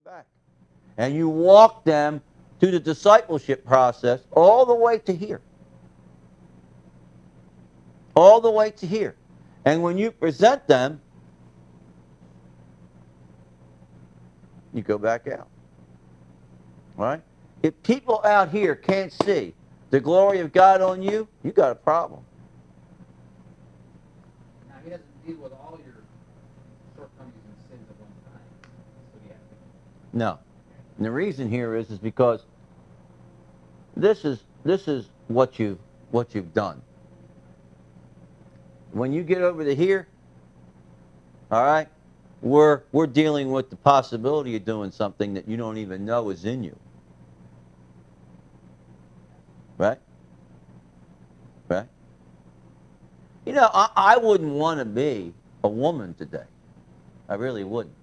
back. And you walk them through the discipleship process all the way to here. All the way to here. And when you present them, you go back out. Right? If people out here can't see the glory of God on you, you got a problem. Now, he doesn't deal with all your shortcomings and sins at one time. So you have to... No. And the reason here is because this is what you've done. When you get over to here, all right, we're dealing with the possibility of doing something that you don't even know is in you. Right? Right? You know, I wouldn't want to be a woman today. I really wouldn't.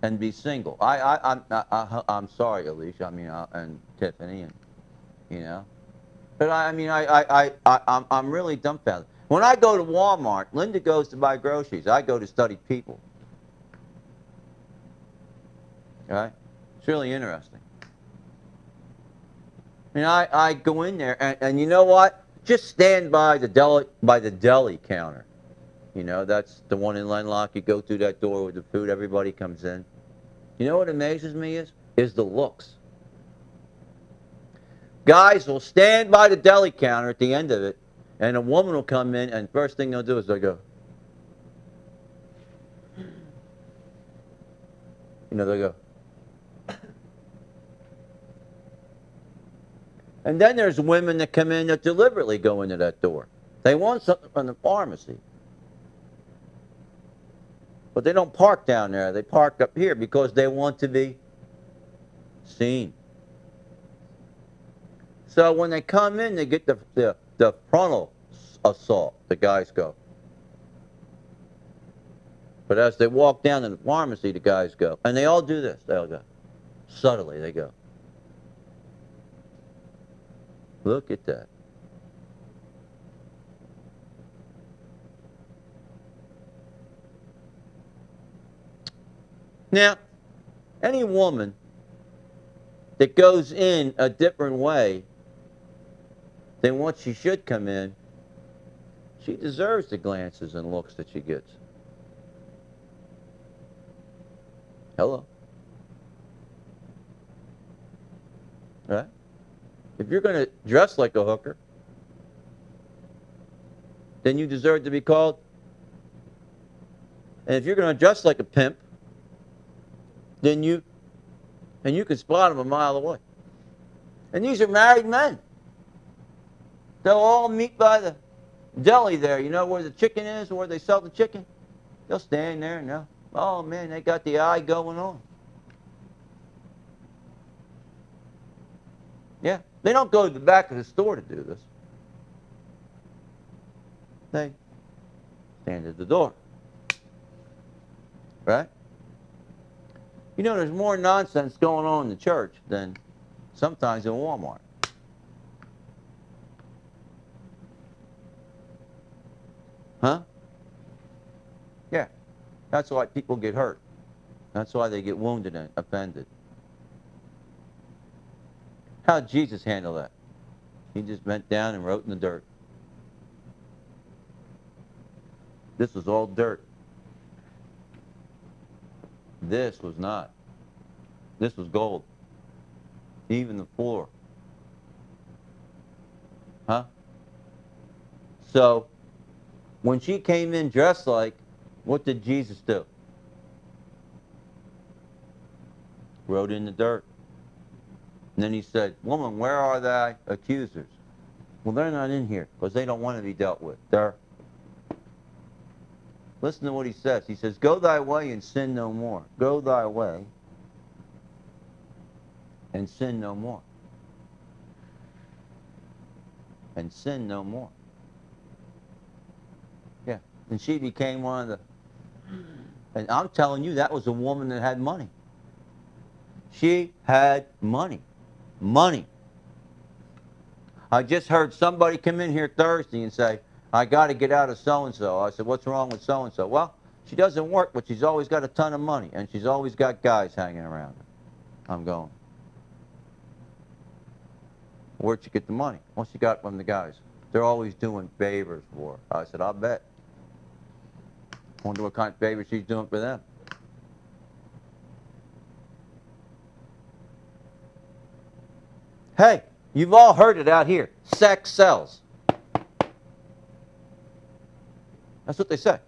And be single. I'm sorry, Alicia. I mean, and Tiffany, and you know. But I'm really dumbfounded. When I go to Walmart, Linda goes to buy groceries. I go to study people. All right? It's really interesting. And I go in there, and you know what? Just stand by the deli counter. You know, that's the one in Lenlock. You go through that door with the food. Everybody comes in. You know what amazes me is the looks. Guys will stand by the deli counter at the end of it, and a woman will come in, and first thing they'll do is they'll go. You know, they'll go. And then there's women that come in that deliberately go into that door. They want something from the pharmacy. But they don't park down there. They park up here because they want to be seen. So when they come in, they get the frontal assault, the guys go. But as they walk down to the pharmacy, the guys go. And they all do this. They all go. Subtly, they go. Look at that. Now, any woman that goes in a different way than what she should come in, she deserves the glances and looks that she gets. Hello? Right? If you're going to dress like a hooker, then you deserve to be called. And if you're going to dress like a pimp, then you can spot them a mile away. And these are married men. They'll all meet by the deli there, you know, where the chicken is, where they sell the chicken. They'll stand there and they'll, oh man, they got the eye going on. Yeah, they don't go to the back of the store to do this. They stand at the door. Right? You know, there's more nonsense going on in the church than sometimes in Walmart. Huh? Yeah. That's why people get hurt. That's why they get wounded and offended. How did Jesus handle that? He just bent down and wrote in the dirt. This was all dirt. This was not. This was gold. Even the floor. Huh? So, when she came in dressed like, what did Jesus do? Wrote in the dirt. And then he said, woman, where are thy accusers? Well, they're not in here because they don't want to be dealt with. They're... Listen to what he says. He says, go thy way and sin no more. Go thy way and sin no more. And sin no more. Yeah. And she became one of the... And I'm telling you, that was a woman that had money. She had money. Money. I just heard somebody come in here Thursday and say, I got to get out of so-and-so. I said, what's wrong with so-and-so? Well, She doesn't work, but she's always got a ton of money, and she's always got guys hanging around her. I'm going, where'd she get the money? Well, she got it from the guys. They're always doing favors for her. I said, I'll bet. Wonder what kind of favors she's doing for them. Hey, you've all heard it out here. Sex sells. That's what they say.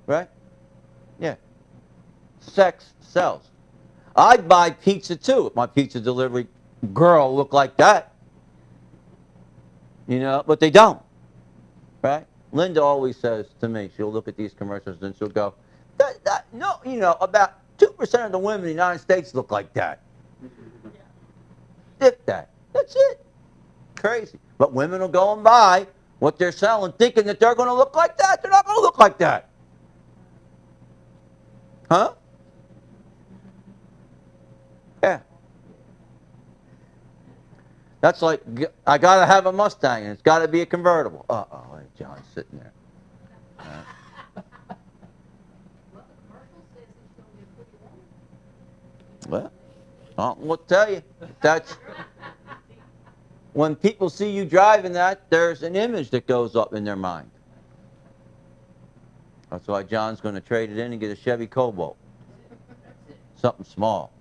Right? Yeah. Sex sells. I'd buy pizza too if my pizza delivery girl looked like that. You know, but they don't. Right? Linda always says to me, she'll look at these commercials and she'll go, no, you know, about 2% of the women in the United States look like that. If that. That's it. Crazy. But women will go and buy what they're selling thinking that they're going to look like that. They're not going to look like that. Huh? Yeah. That's like, I got to have a Mustang and it's got to be a convertible. Uh-oh, John's sitting there. Well, I'll tell you, that's when people see you driving that, there's an image that goes up in their mind. That's why John's going to trade it in and get a Chevy Cobalt. Something small.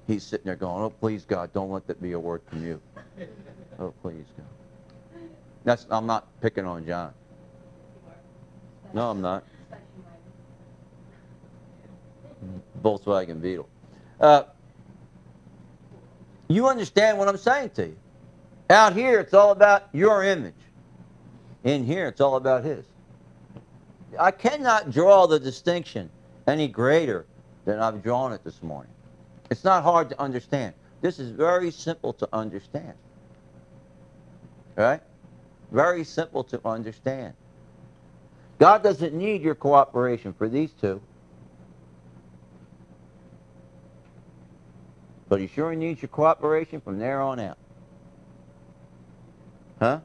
He's sitting there going, oh, please, God, don't let that be a word from you. Oh, please, God. I'm not picking on John. No, I'm not. Volkswagen Beetle. You understand what I'm saying to you. Out here, it's all about your image. In here, it's all about his. I cannot draw the distinction any greater than I've drawn it this morning. It's not hard to understand. This is very simple to understand. Right? Very simple to understand. God doesn't need your cooperation for these two. But he sure needs your cooperation from there on out. Huh?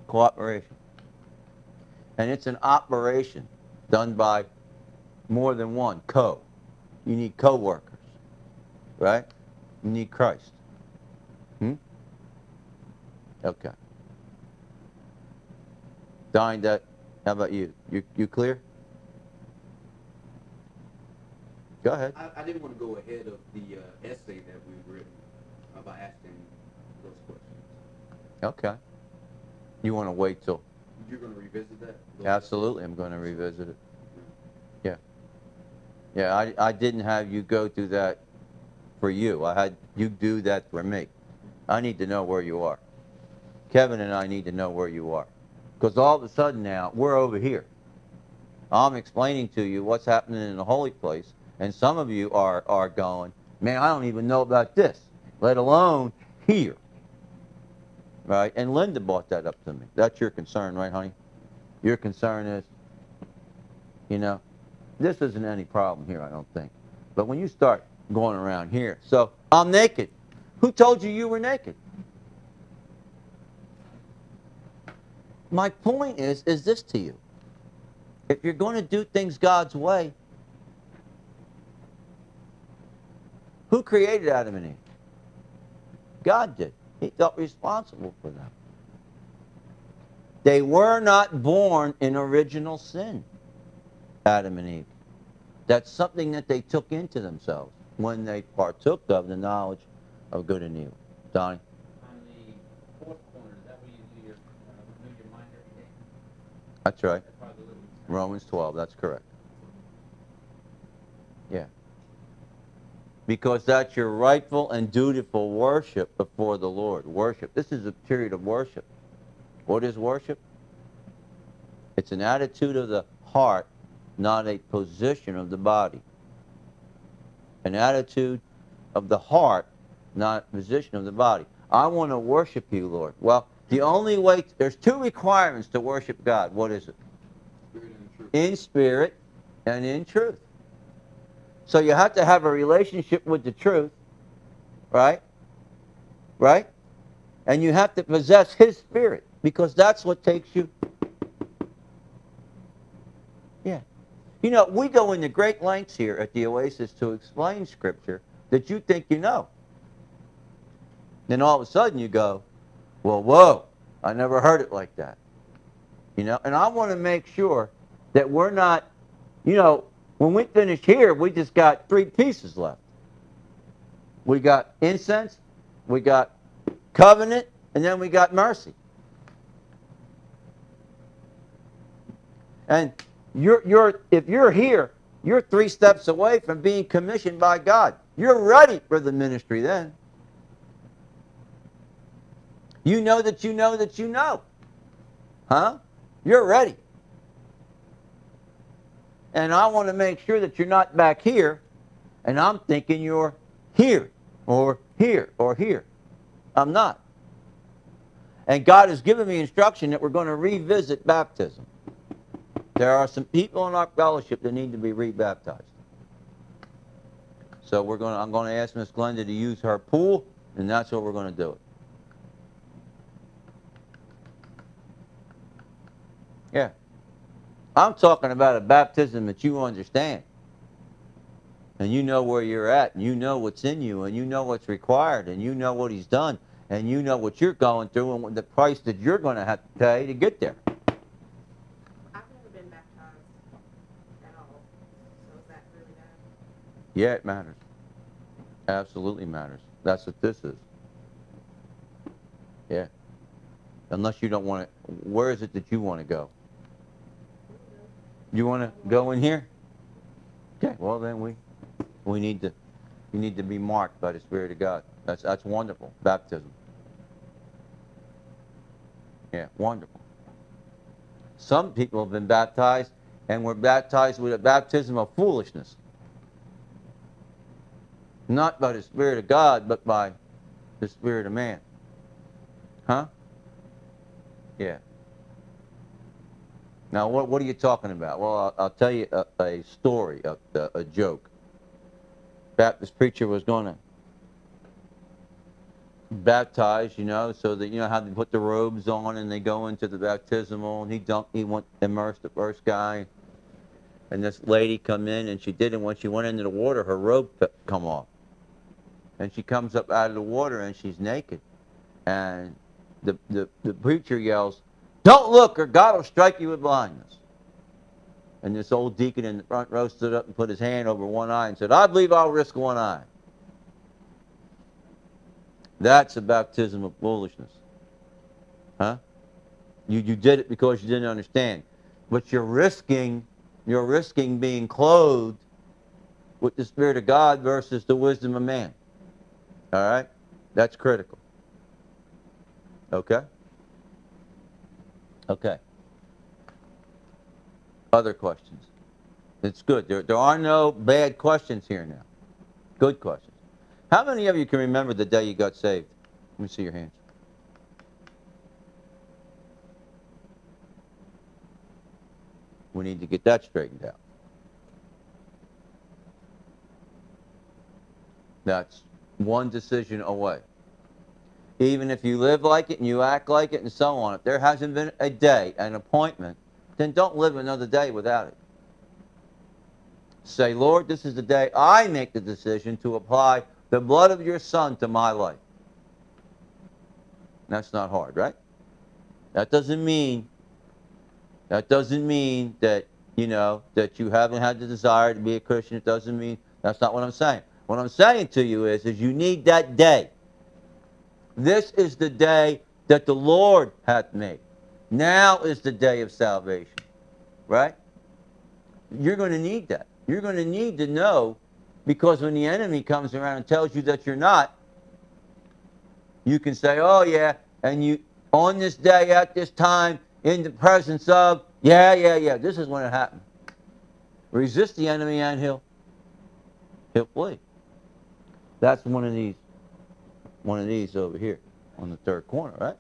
Cooperation. And it's an operation done by more than one co. You need co-workers. Right? You need Christ. Okay. Donnie, how about you? You clear? Go ahead. I didn't want to go ahead of the essay that we've written by asking those questions. Okay. You want to wait till... You're going to revisit that? Absolutely, I'm going to revisit it. Yeah. Yeah, I didn't have you go through that for you. I had you do that for me. I need to know where you are. Kevin and I need to know where you are. Because all of a sudden now, we're over here. I'm explaining to you what's happening in the holy place, and some of you are going, man, I don't even know about this, let alone here. Right? And Linda brought that up to me. That's your concern, right, honey? Your concern is, you know, this isn't any problem here, I don't think. But when you start going around here, so I'm naked. Who told you were naked? My point is this to you. If you're going to do things God's way, who created Adam and Eve? God did. He felt responsible for them. They were not born in original sin, Adam and Eve. That's something that they took into themselves when they partook of the knowledge of good and evil. Donnie? On the fourth corner, is that where you do your renew your mind every day? That's right. That's part of the living. Romans 12, that's correct. Yeah. Because that's your rightful and dutiful worship before the Lord. Worship. This is a period of worship. What is worship? It's an attitude of the heart, not a position of the body. An attitude of the heart, not a position of the body. I want to worship you, Lord. Well, the only way, there's two requirements to worship God. What is it? Spirit and truth. In spirit and in truth. So you have to have a relationship with the truth, right? Right? And you have to possess His Spirit, because that's what takes you You know, we go into great lengths here at the Oasis to explain Scripture that you think you know. Then all of a sudden you go, well, whoa, I never heard it like that. You know, and I want to make sure that we're not, you know, when we finish here, we just got 3 pieces left. We got incense, we got covenant, and then we got mercy. And if you're here, you're 3 steps away from being commissioned by God. You're ready for the ministry then. You know that you know that you know. Huh? You're ready. And I want to make sure that you're not back here, and I'm thinking you're here, or here, or here. I'm not. And God has given me instruction that we're going to revisit baptism. There are some people in our fellowship that need to be rebaptized. So I'm going to ask Miss Glenda to use her pool, and that's what we're going to do it. Yeah. I'm talking about a baptism that you understand. And you know where you're at, and you know what's in you, and you know what's required, and you know what He's done, and you know what you're going through and what the price that you're going to have to pay to get there. I've never been baptized at all. So is that really bad? Yeah, it matters. Absolutely matters. That's what this is. Yeah. Unless you don't want to, where is it that you want to go? You want to go in here? Okay, well then you need to be marked by the Spirit of God. That's wonderful. Baptism. Yeah, wonderful. Some people have been baptized and were baptized with a baptism of foolishness. Not by the Spirit of God, but by the Spirit of man. Huh? Yeah. Now, what are you talking about? Well, I'll tell you a story, a joke. Baptist preacher was going to baptize, you know, so that, you know how they put the robes on and they go into the baptismal, and he went immersed the first guy, and this lady come in, and she did, and when she went into the water, her robe come off, and she comes up out of the water, and she's naked, and the preacher yells, "Don't look, or God will strike you with blindness." And this old deacon in the front row stood up and put his hand over one eye and said, "I believe I'll risk one eye." That's a baptism of foolishness. Huh? You did it because you didn't understand. But you're risking being clothed with the Spirit of God versus the wisdom of man. All right? That's critical. Okay? Okay. Other questions? It's good. There are no bad questions here now. Good questions. How many of you can remember the day you got saved? Let me see your hands. We need to get that straightened out. That's one decision away. Even if you live like it and you act like it and so on, if there hasn't been a day, an appointment, then don't live another day without it. Say, "Lord, this is the day I make the decision to apply the blood of your Son to my life." That's not hard, right? That doesn't mean that, you know, that you haven't had the desire to be a Christian. It doesn't mean, that's not what I'm saying. What I'm saying to you is you need that day. This is the day that the Lord hath made. Now is the day of salvation. Right? You're going to need that. You're going to need to know, because when the enemy comes around and tells you that you're not, you can say, "Oh yeah," and you, on this day, at this time, in the presence of, yeah, this is when it happened. Resist the enemy and he'll flee. That's one of these over here on the third corner, right?